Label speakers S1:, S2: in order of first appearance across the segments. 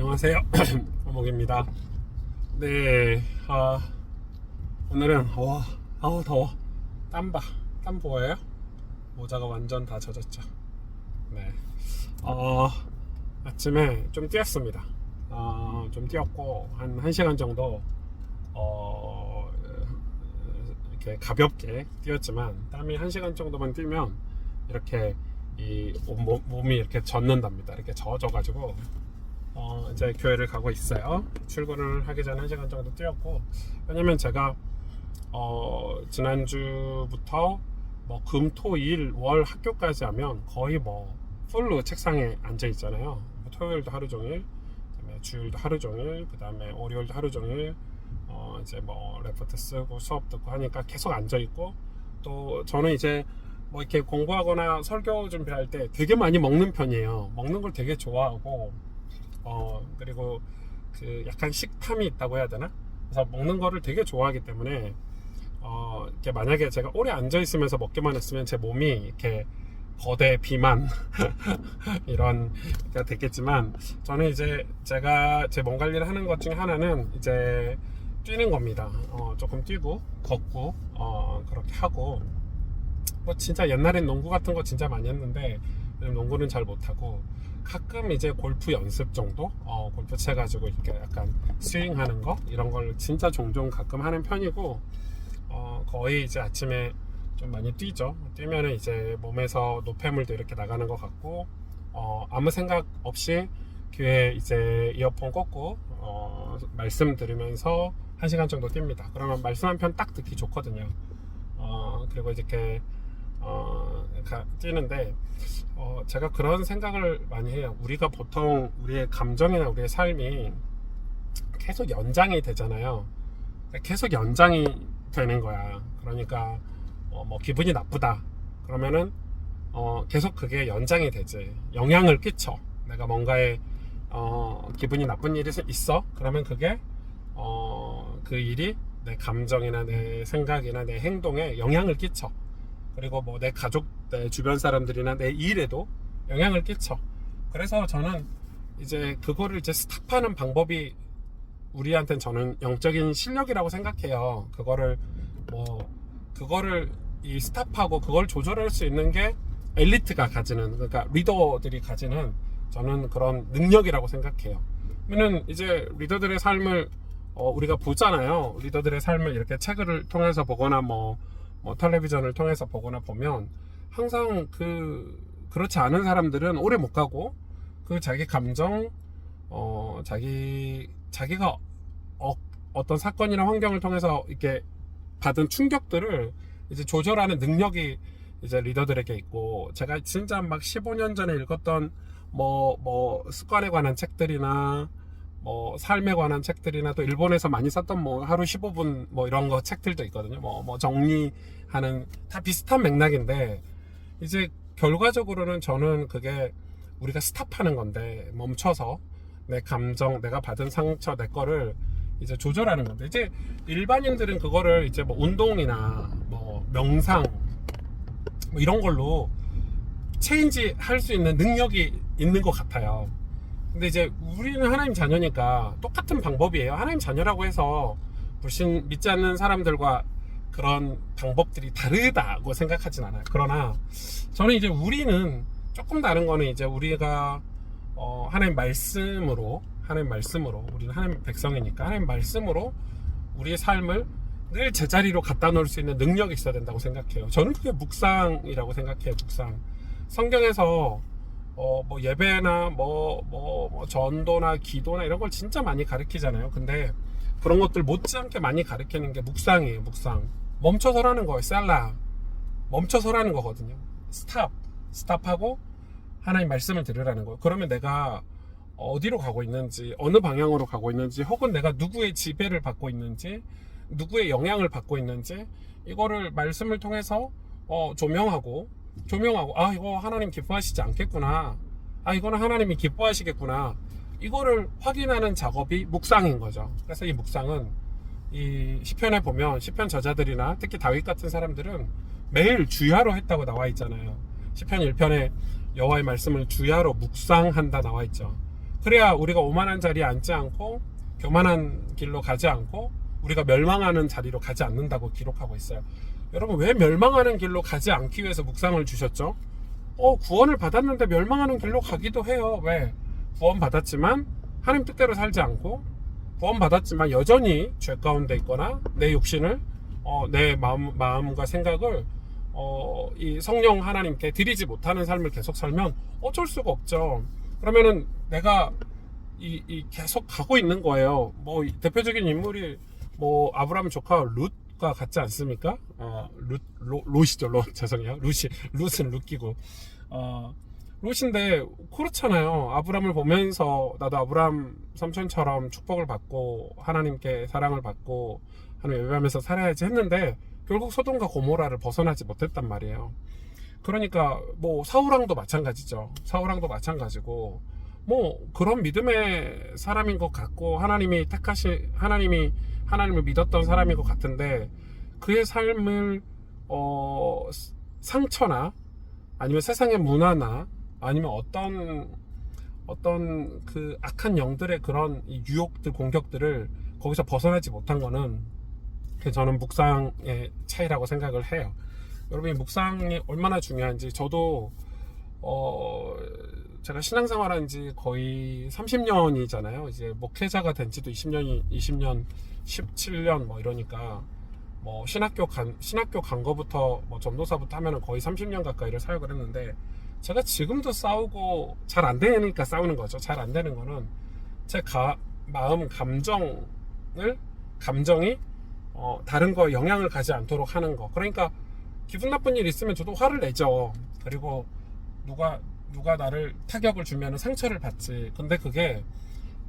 S1: 안녕하세요. 오목입니다. 네, 오늘은 더워. 땀 보여요? 모자가 완전 다 젖었죠. 네, 아침에 좀 뛰었습니다. 좀 뛰었고 한 1시간 정도 이렇게 가볍게 뛰었지만, 땀이 1시간 정도만 뛰면 이렇게 이 몸이 이렇게 젖는답니다. 이렇게 젖어가지고 이제 교회를 가고 있어요. 출근을 하기 전에 1시간 정도 뛰었고, 왜냐면 제가 지난주부터 뭐 금, 토, 일, 월 학교까지 하면 거의 뭐 풀로 책상에 앉아 있잖아요. 토요일도 하루 종일, 그다음에 주일도 하루 종일, 그다음에 월요일도 하루 종일 이제 뭐 레포트 쓰고 수업 듣고 하니까 계속 앉아 있고, 또 저는 이제 뭐 이렇게 공부하거나 설교 준비할 때 되게 많이 먹는 편이에요. 먹는 걸 되게 좋아하고, 그리고 그 약간 식탐이 있다고 해야 되나? 그래서 먹는 거를 되게 좋아하기 때문에 이렇게 만약에 제가 오래 앉아 있으면서 먹기만 했으면 제 몸이 이렇게 거대 비만 이런 게 됐겠지만, 저는 이제 제가 제 몸 관리를 하는 것 중에 하나는 이제 뛰는 겁니다. 조금 뛰고 걷고 그렇게 하고, 뭐 진짜 옛날엔 농구 같은 거 진짜 많이 했는데 요즘 농구는 잘 못하고, 가끔 이제 골프 연습 정도, 골프 쳐 가지고 이렇게 약간 스윙하는 거, 이런 걸 진짜 종종 가끔 하는 편이고, 거의 이제 아침에 좀 많이 뛰죠. 뛰면은 이제 몸에서 노폐물도 이렇게 나가는 것 같고, 아무 생각 없이 귀에 이제 이어폰 꽂고 말씀 들으면서 1시간 정도 뜁니다. 그러면 말씀 한 편 딱 듣기 좋거든요. 그리고 이렇게 뛰는데, 제가 그런 생각을 많이 해요. 우리가 보통 우리의 감정이나 우리의 삶이 계속 연장이 되잖아요. 계속 연장이 되는 거야. 그러니까 뭐 기분이 나쁘다 그러면은 계속 그게 연장이 되지, 영향을 끼쳐. 내가 뭔가에 기분이 나쁜 일이 있어, 그러면 그게 그 일이 내 감정이나 내 생각이나 내 행동에 영향을 끼쳐. 그리고 뭐 내 가족, 내 주변 사람들이나 내 일에도 영향을 끼쳐. 그래서 저는 이제 그거를 이제 스탑하는 방법이 우리한테는, 저는 영적인 실력이라고 생각해요. 그거를 이 스탑하고 그걸 조절할 수 있는 게 엘리트가 가지는, 그러니까 리더들이 가지는, 저는 그런 능력이라고 생각해요. 그러면 이제 리더들의 삶을 우리가 보잖아요. 리더들의 삶을 이렇게 책을 통해서 보거나 뭐 텔레비전을 통해서 보거나 보면, 항상 그렇지 않은 사람들은 오래 못 가고, 그 자기 감정, 자기가 어떤 사건이나 환경을 통해서 이렇게 받은 충격들을 이제 조절하는 능력이 이제 리더들에게 있고, 제가 진짜 막 15년 전에 읽었던 뭐 습관에 관한 책들이나 뭐 삶에 관한 책들이나, 또 일본에서 많이 썼던 뭐 하루 15분 뭐 이런 거 책들도 있거든요. 뭐 정리하는, 다 비슷한 맥락인데, 이제 결과적으로는 저는 그게 우리가 스탑하는 건데, 멈춰서 내 감정, 내가 받은 상처, 내 거를 이제 조절하는 건데, 이제 일반인들은 그거를 이제 뭐 운동이나 뭐 명상 뭐 이런 걸로 체인지 할 수 있는 능력이 있는 것 같아요. 근데 이제 우리는 하나님 자녀니까 똑같은 방법이에요. 하나님 자녀라고 해서 불신 믿지 않는 사람들과 그런 방법들이 다르다고 생각하진 않아요. 그러나 저는 이제 우리는 조금 다른 거는, 이제 우리가 하나님 말씀으로 우리는 하나님 백성이니까 하나님 말씀으로 우리의 삶을 늘 제자리로 갖다 놓을 수 있는 능력이 있어야 된다고 생각해요. 저는 그게 묵상이라고 생각해요. 묵상. 성경에서 뭐 예배나 뭐 전도나 기도나 이런 걸 진짜 많이 가르치잖아요. 근데 그런 것들 못지않게 많이 가르치는 게 묵상이에요. 묵상. 멈춰서라는 거예요. 셀라. 멈춰서라는 거거든요. 스탑하고 하나님 말씀을 들으라는 거예요. 그러면 내가 어디로 가고 있는지, 어느 방향으로 가고 있는지, 혹은 내가 누구의 지배를 받고 있는지, 누구의 영향을 받고 있는지, 이거를 말씀을 통해서 조명하고, 이거 하나님 기뻐하시지 않겠구나, 이거는 하나님이 기뻐하시겠구나, 이거를 확인하는 작업이 묵상인 거죠. 그래서 이 묵상은, 이 시편에 보면 시편 저자들이나 특히 다윗 같은 사람들은 매일 주야로 했다고 나와 있잖아요. 시편 1편에 여호와의 말씀을 주야로 묵상한다 나와 있죠. 그래야 우리가 오만한 자리에 앉지 않고 교만한 길로 가지 않고 우리가 멸망하는 자리로 가지 않는다고 기록하고 있어요. 여러분, 왜 멸망하는 길로 가지 않기 위해서 묵상을 주셨죠? 구원을 받았는데 멸망하는 길로 가기도 해요. 왜? 구원 받았지만 하나님 뜻대로 살지 않고, 구원 받았지만 여전히 죄 가운데 있거나 내 육신을 내 마음과 생각을 이 성령 하나님께 드리지 못하는 삶을 계속 살면 어쩔 수가 없죠. 그러면은 내가 계속 가고 있는 거예요. 뭐 대표적인 인물이 뭐 아브라함 조카 룻과 같지 않습니까? 롯이죠. 죄송해요. 룻은 룻기고 롯인데 그렇잖아요. 아브라함을 보면서 나도 아브라함 삼촌처럼 축복을 받고 하나님께 사랑을 받고 하나님 예배하면서 살아야지 했는데 결국 소돔과 고모라를 벗어나지 못했단 말이에요. 그러니까 뭐 사울왕도 마찬가지죠. 사울왕도 마찬가지고 뭐 그런 믿음의 사람인 것 같고 하나님이 하나님을 믿었던 사람인 것 같은데 그의 삶을 상처나 아니면 세상의 문화나 아니면 어떤 그 악한 영들의 그런 유혹들, 공격들을 거기서 벗어나지 못한 거는 저는 묵상의 차이라고 생각을 해요. 여러분이 묵상이 얼마나 중요한지 저도 제가 신앙생활한 지 거의 30년이잖아요. 이제 목회자가 된 지도 20년, 17년 뭐 이러니까 뭐 신학교 간 거부터 뭐 전도사부터 하면은 거의 30년 가까이를 사역을 했는데 제가 지금도 싸우고 잘 안 되니까 싸우는 거죠. 잘 안 되는 거는 제 마음 감정이 다른 거에 영향을 가지 않도록 하는 거. 그러니까 기분 나쁜 일 있으면 저도 화를 내죠. 그리고 누가 나를 타격을 주면 상처를 받지. 근데 그게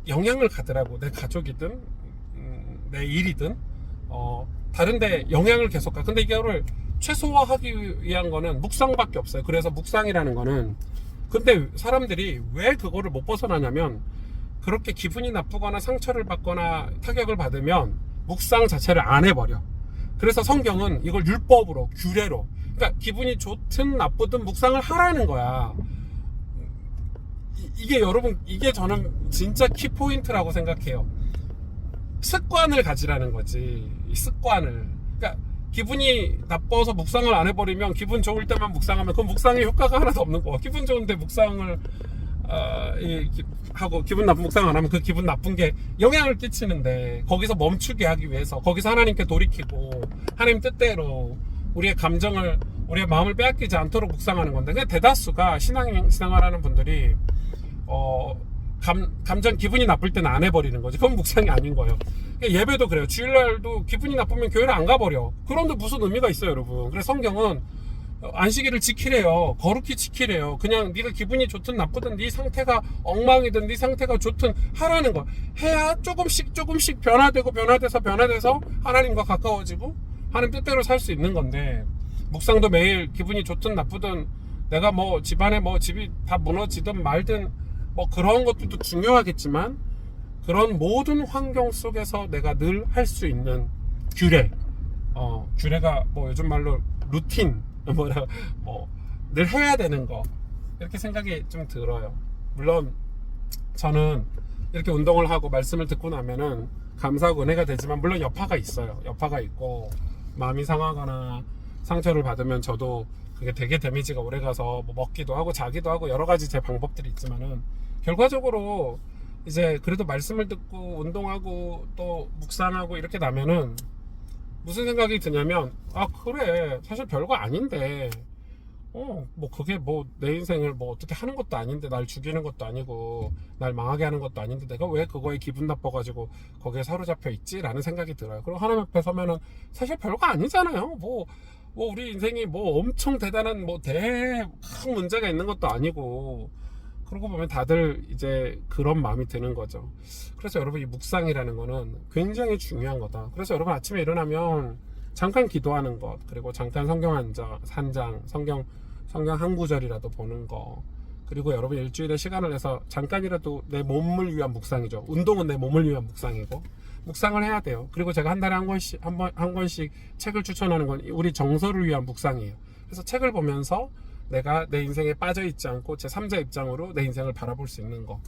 S1: 영향을 가더라고. 내 가족이든 내 일이든 다른데 영향을 계속 가. 근데 이거를 최소화하기 위한 거는 묵상밖에 없어요. 그래서 묵상이라는 거는 근데 사람들이 왜 그거를 못 벗어나냐면 그렇게 기분이 나쁘거나 상처를 받거나 타격을 받으면 묵상 자체를 안 해버려. 그래서 성경은 이걸 율법으로, 규례로, 그러니까 기분이 좋든 나쁘든 묵상을 하라는 거야. 이게 저는 진짜 키포인트라고 생각해요. 습관을 가지라는 거지. 이 습관을. 그러니까 기분이 나빠서 묵상을 안 해버리면 기분 좋을 때만 묵상하면 그 묵상의 효과가 하나도 없는 거야. 기분 좋은데 묵상을 하고 기분 나쁜 묵상 안 하면 그 기분 나쁜 게 영향을 끼치는데 거기서 멈추게 하기 위해서 거기서 하나님께 돌이키고 하나님 뜻대로 우리의 마음을 빼앗기지 않도록 묵상하는 건데 근데 대다수가 신앙생활하는 분들이 감정 기분이 나쁠 때는 안 해버리는 거지. 그건 묵상이 아닌 거예요. 예배도 그래요. 주일날도 기분이 나쁘면 교회를 안 가버려. 그런데 무슨 의미가 있어요, 여러분. 그래서 성경은 안식일을 지키래요. 거룩히 지키래요. 그냥 네가 기분이 좋든 나쁘든 네 상태가 엉망이든 네 상태가 좋든 하라는 거. 해야 조금씩 변화돼서 하나님과 가까워지고 하나님 뜻대로 살 수 있는 건데 묵상도 매일 기분이 좋든 나쁘든 내가 뭐 집안에 뭐 집이 다 무너지든 말든 뭐 그런 것들도 중요하겠지만 그런 모든 환경 속에서 내가 늘 할 수 있는 규례가 뭐 요즘 말로 루틴 늘 해야 되는 거 이렇게 생각이 좀 들어요. 물론 저는 이렇게 운동을 하고 말씀을 듣고 나면은 감사하고 은혜가 되지만 물론 여파가 있어요. 여파가 있고 마음이 상하거나 상처를 받으면 저도 그게 되게 데미지가 오래가서 뭐 먹기도 하고 자기도 하고 여러 가지 제 방법들이 있지만은 결과적으로 이제 그래도 말씀을 듣고 운동하고 또 묵상하고 이렇게 나면은 무슨 생각이 드냐면 그래 사실 별거 아닌데 뭐 그게 뭐 내 인생을 뭐 어떻게 하는 것도 아닌데 날 죽이는 것도 아니고 날 망하게 하는 것도 아닌데 내가 왜 그거에 기분 나빠가지고 거기에 사로잡혀 있지? 라는 생각이 들어요. 그리고 하나님 앞에 서면은 사실 별거 아니잖아요. 뭐 우리 인생이 뭐 엄청 대단한 큰 문제가 있는 것도 아니고 그러고 보면 다들 이제 그런 마음이 드는 거죠. 그래서 여러분 이 묵상이라는 거는 굉장히 중요한 거다. 그래서 여러분 아침에 일어나면 잠깐 기도하는 것, 그리고 잠깐 성경 한 장, 성경 한 구절이라도 보는 거, 그리고 여러분 일주일에 시간을 내서 잠깐이라도 내 몸을 위한 묵상이죠. 운동은 내 몸을 위한 묵상이고 묵상을 해야 돼요. 그리고 제가 한 달에 한 권씩 책을 추천하는 건 우리 정서를 위한 묵상이에요. 그래서 책을 보면서 내가 내 인생에 빠져있지 않고 제 3자 입장으로 내 인생을 바라볼 수 있는 거.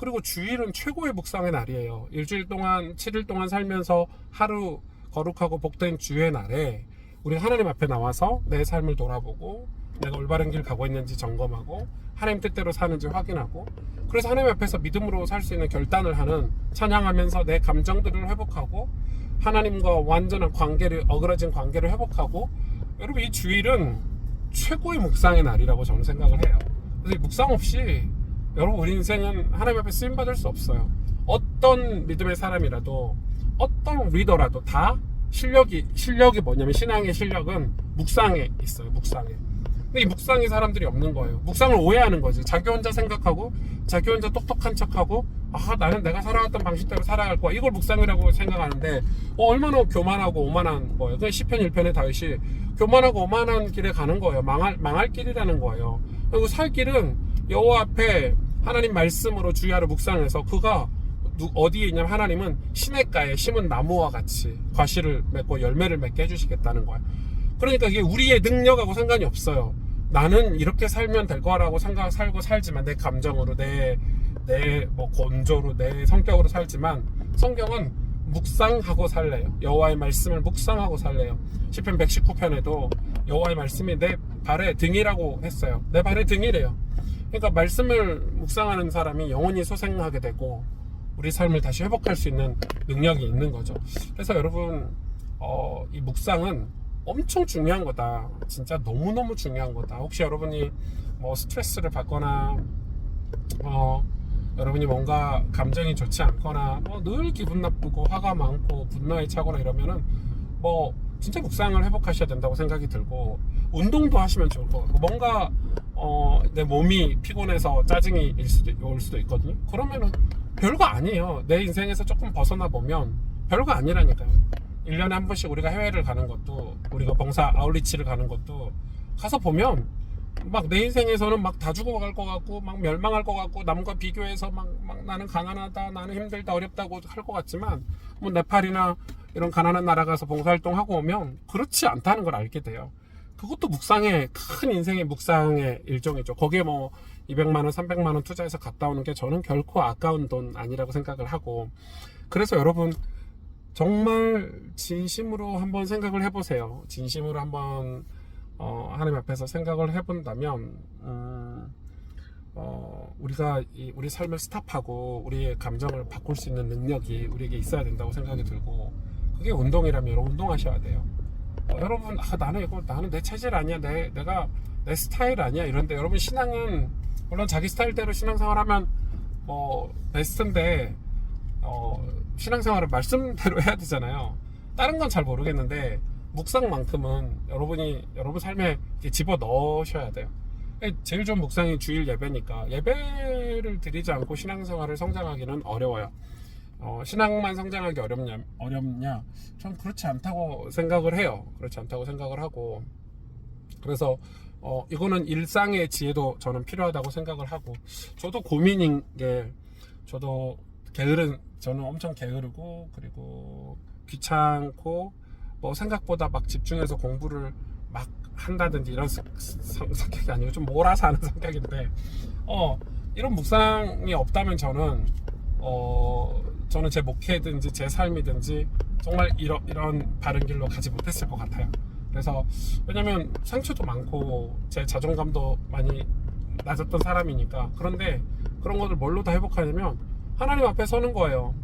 S1: 그리고 주일은 최고의 묵상의 날이에요. 일주일 동안 7일 동안 살면서 하루 거룩하고 복된 주의 날에 우리 하나님 앞에 나와서 내 삶을 돌아보고 내가 올바른 길 가고 있는지 점검하고 하나님 뜻대로 사는지 확인하고, 그래서 하나님 앞에서 믿음으로 살 수 있는 결단을 하는, 찬양하면서 내 감정들을 회복하고 하나님과 완전한 관계를, 어그러진 관계를 회복하고, 여러분 이 주일은 최고의 묵상의 날이라고 저는 생각을 해요. 그래서 이 묵상 없이 여러분 우리 인생은 하나님 앞에 쓰임받을 수 없어요. 어떤 믿음의 사람이라도, 어떤 리더라도 다 실력이 뭐냐면, 신앙의 실력은 묵상에 있어요. 묵상에. 근데 이 묵상의 사람들이 없는 거예요. 묵상을 오해하는 거지. 자기 혼자 생각하고 자기 혼자 똑똑한 척하고, 나는 내가 살아왔던 방식대로 살아갈 거야, 이걸 묵상이라고 생각하는데 얼마나 교만하고 오만한 거예요. 그 시편 1편의 다윗이 교만하고 오만한 길에 가는 거예요. 망할 길이라는 거예요. 그리고 살 길은 여호와 앞에 하나님 말씀으로 주야로 묵상해서, 그가 어디에 있냐면 하나님은 시냇가에 심은 나무와 같이 과실을 맺고 열매를 맺게 해주시겠다는 거야. 그러니까 이게 우리의 능력하고 상관이 없어요. 나는 이렇게 살면 될 거라고 살고 살지만, 내 감정으로, 내 건조로, 내 성격으로 살지만, 성경은 묵상하고 살래요. 여호와의 말씀을 묵상하고 살래요. 시편 119편에도 여호와의 말씀이 내 발의 등이라고 했어요. 내 발의 등이래요. 그러니까 말씀을 묵상하는 사람이 영원히 소생하게 되고 우리 삶을 다시 회복할 수 있는 능력이 있는 거죠. 그래서 여러분 이 묵상은 엄청 중요한 거다. 진짜 너무너무 중요한 거다. 혹시 여러분이 스트레스를 받거나 여러분이 뭔가 감정이 좋지 않거나 늘 기분 나쁘고 화가 많고 분노에 차거나 이러면은 진짜 묵상을 회복하셔야 된다고 생각이 들고, 운동도 하시면 좋을 것 같고, 뭔가 내 몸이 피곤해서 짜증이 올 수도 있거든요. 그러면은 별거 아니에요. 내 인생에서 조금 벗어나 보면 별거 아니라니까요. 1년에 한 번씩 우리가 해외를 가는 것도, 우리가 봉사 아울리치를 가는 것도, 가서 보면 막 내 인생에서는 막 다 죽어갈 것 같고 막 멸망할 것 같고, 남과 비교해서 막 나는 가난하다, 나는 힘들다, 어렵다고 할 것 같지만, 네팔이나 이런 가난한 나라 가서 봉사활동하고 오면 그렇지 않다는 걸 알게 돼요. 그것도 묵상의, 큰 인생의 묵상의 일종이죠. 거기에 200만원 300만원 투자해서 갔다 오는 게 저는 결코 아까운 돈 아니라고 생각을 하고, 그래서 여러분 정말 진심으로 한번 생각을 해보세요. 진심으로 한번 하나님 앞에서 생각을 해본다면, 우리가 우리 삶을 스탑하고 우리의 감정을 바꿀 수 있는 능력이 우리에게 있어야 된다고 생각이 들고, 그게 운동이라면 여러분 운동하셔야 돼요. 여러분 나는 내 체질 아니야, 내가 내 스타일 아니야 이런데, 여러분 신앙은 물론 자기 스타일대로 신앙생활하면 베스트인데 신앙생활을 말씀대로 해야 되잖아요. 다른 건 잘 모르겠는데 묵상만큼은 여러분 삶에 집어 넣으셔야 돼요. 제일 좋은 묵상이 주일 예배니까, 예배를 드리지 않고 신앙생활을 성장하기는 어려워요. 신앙만 성장하기 어렵냐? 전 그렇지 않다고 생각을 해요. 그렇지 않다고 생각을 하고, 그래서 이거는 일상의 지혜도 저는 필요하다고 생각을 하고, 저도 고민인 게, 저는 엄청 게으르고, 그리고 귀찮고, 생각보다 막 집중해서 공부를 막 한다든지 이런 성격이 아니고 좀 몰아서 하는 성격인데, 이런 묵상이 없다면 저는 제 목회든지 제 삶이든지 정말 이런 바른 길로 가지 못했을 것 같아요. 그래서 왜냐면 상처도 많고 제 자존감도 많이 낮았던 사람이니까. 그런데 그런 것을 뭘로 다 회복하냐면 하나님 앞에 서는 거예요.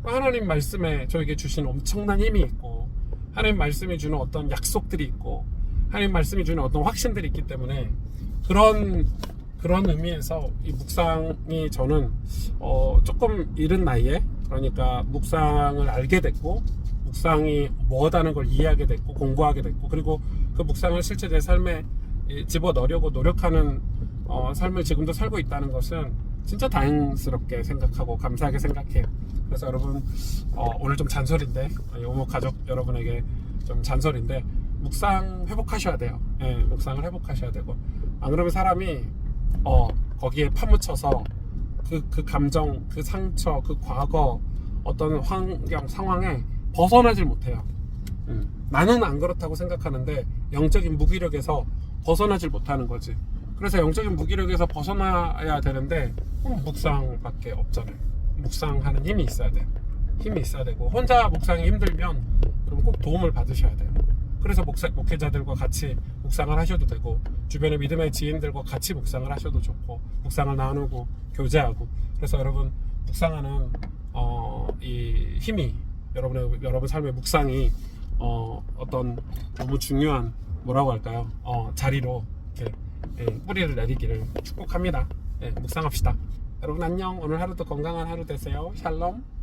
S1: 하나님 말씀에 저에게 주신 엄청난 힘이 있고, 하나님 말씀이 주는 어떤 약속들이 있고, 하나님 말씀이 주는 어떤 확신들이 있기 때문에, 그런 의미에서 이 묵상이 저는 조금 이른 나이에, 그러니까 묵상을 알게 됐고, 묵상이 뭐다는 걸 이해하게 됐고, 공부하게 됐고, 그리고 그 묵상을 실제 내 삶에 집어넣으려고 노력하는 삶을 지금도 살고 있다는 것은 진짜 다행스럽게 생각하고 감사하게 생각해요. 그래서 여러분 오늘 좀 잔소리인데, 요모 가족 여러분에게 좀 잔소리인데, 묵상 회복하셔야 돼요. 묵상을 회복하셔야 되고, 안 그러면 사람이 거기에 파묻혀서 그 감정, 그 상처, 그 과거, 어떤 환경, 상황에 벗어나질 못해요. 나는 안 그렇다고 생각하는데 영적인 무기력에서 벗어나질 못하는 거지. 그래서 영적인 무기력에서 벗어나야 되는데 묵상밖에 없잖아요. 묵상하는 힘이 있어야 돼요. 힘이 있어야 되고 혼자 묵상이 힘들면 여러분 꼭 도움을 받으셔야 돼요. 그래서 목회자들과 같이 묵상을 하셔도 되고 주변의 믿음의 지인들과 같이 묵상을 하셔도 좋고 묵상을 나누고 교제하고 그래서 여러분 묵상하는 이 힘이 여러분 삶의 묵상이 어떤 너무 중요한 뭐라고 할까요? 자리로 이렇게 뿌리를 내리기를 축복합니다. 묵상합시다. 여러분 안녕. 오늘 하루도 건강한 하루 되세요. 샬롬.